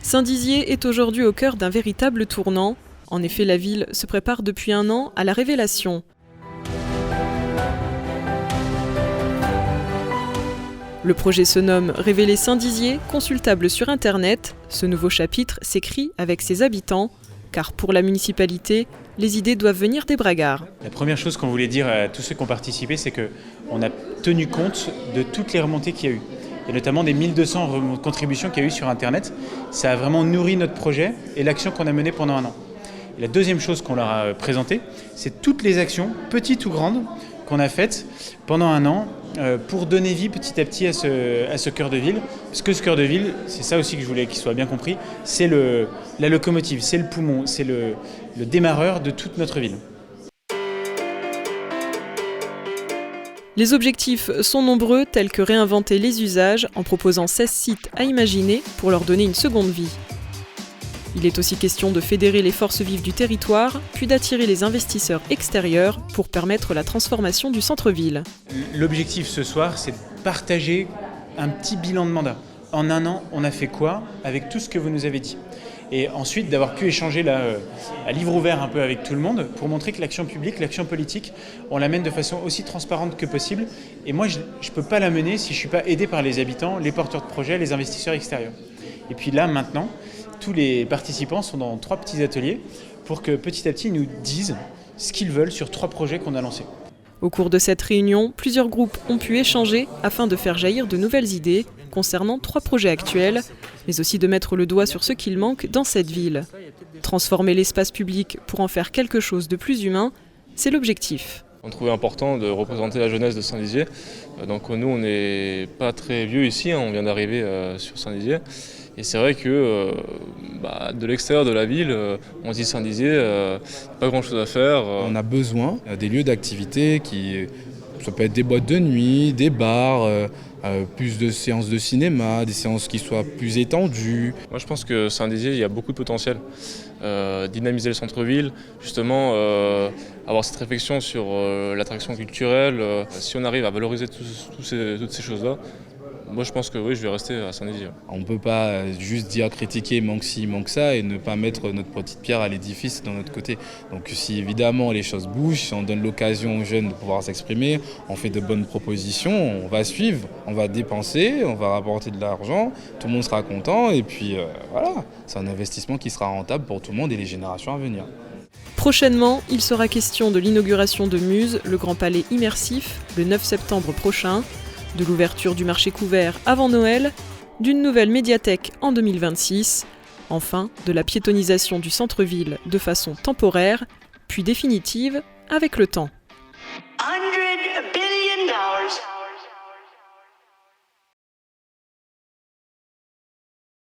Saint-Dizier est aujourd'hui au cœur d'un véritable tournant. En effet, la ville se prépare depuis un an à la révélation. Le projet se nomme « Révéler Saint-Dizier », consultable sur Internet. Ce nouveau chapitre s'écrit avec ses habitants, car pour la municipalité, les idées doivent venir des bragards. La première chose qu'on voulait dire à tous ceux qui ont participé, c'est qu'on a tenu compte de toutes les remontées qu'il y a eu. Et notamment des 1200 contributions qu'il y a eu sur Internet. Ça a vraiment nourri notre projet et l'action qu'on a menée pendant un an. Et la deuxième chose qu'on leur a présentée, c'est toutes les actions, petites ou grandes, qu'on a faites pendant un an pour donner vie petit à petit à ce cœur de ville. Parce que ce cœur de ville, c'est ça aussi que je voulais qu'il soit bien compris, c'est la locomotive, c'est le poumon, c'est le démarreur de toute notre ville. Les objectifs sont nombreux, tels que réinventer les usages en proposant 16 sites à imaginer pour leur donner une seconde vie. Il est aussi question de fédérer les forces vives du territoire, puis d'attirer les investisseurs extérieurs pour permettre la transformation du centre-ville. L'objectif ce soir, c'est de partager un petit bilan de mandat. En un an, on a fait quoi avec tout ce que vous nous avez dit ? Et ensuite, d'avoir pu échanger à livre ouvert un peu avec tout le monde pour montrer que l'action publique, l'action politique, on la mène de façon aussi transparente que possible. Et moi, je ne peux pas la mener si je ne suis pas aidé par les habitants, les porteurs de projets, les investisseurs extérieurs. Et puis là, maintenant, tous les participants sont dans 3 petits ateliers pour que petit à petit, ils nous disent ce qu'ils veulent sur 3 projets qu'on a lancés. Au cours de cette réunion, plusieurs groupes ont pu échanger afin de faire jaillir de nouvelles idées concernant 3 projets actuels, mais aussi de mettre le doigt sur ce qu'il manque dans cette ville. Transformer l'espace public pour en faire quelque chose de plus humain, c'est l'objectif. On trouvait important de représenter la jeunesse de Saint-Dizier. Donc nous, on n'est pas très vieux ici, on vient d'arriver sur Saint-Dizier. Et c'est vrai que de l'extérieur de la ville, on se dit Saint-Dizier, pas grand-chose à faire. On a besoin des lieux d'activité ça peut être des boîtes de nuit, des bars, plus de séances de cinéma, des séances qui soient plus étendues. Moi je pense que Saint-Dizier, il y a beaucoup de potentiel. Dynamiser le centre-ville, justement avoir cette réflexion sur l'attraction culturelle. Si on arrive à valoriser toutes ces choses-là, moi je pense que oui, je vais rester à Saint-Dizier. On ne peut pas juste dire critiquer manque ci, manque ça et ne pas mettre notre petite pierre à l'édifice de notre côté. Donc si évidemment les choses bougent, si on donne l'occasion aux jeunes de pouvoir s'exprimer, on fait de bonnes propositions, on va suivre, on va dépenser, on va rapporter de l'argent, tout le monde sera content et puis voilà, c'est un investissement qui sera rentable pour tout le monde et les générations à venir. Prochainement, il sera question de l'inauguration de Muse, le Grand Palais immersif, le 9 septembre prochain, de l'ouverture du marché couvert avant Noël, d'une nouvelle médiathèque en 2026, enfin de la piétonisation du centre-ville de façon temporaire, puis définitive avec le temps.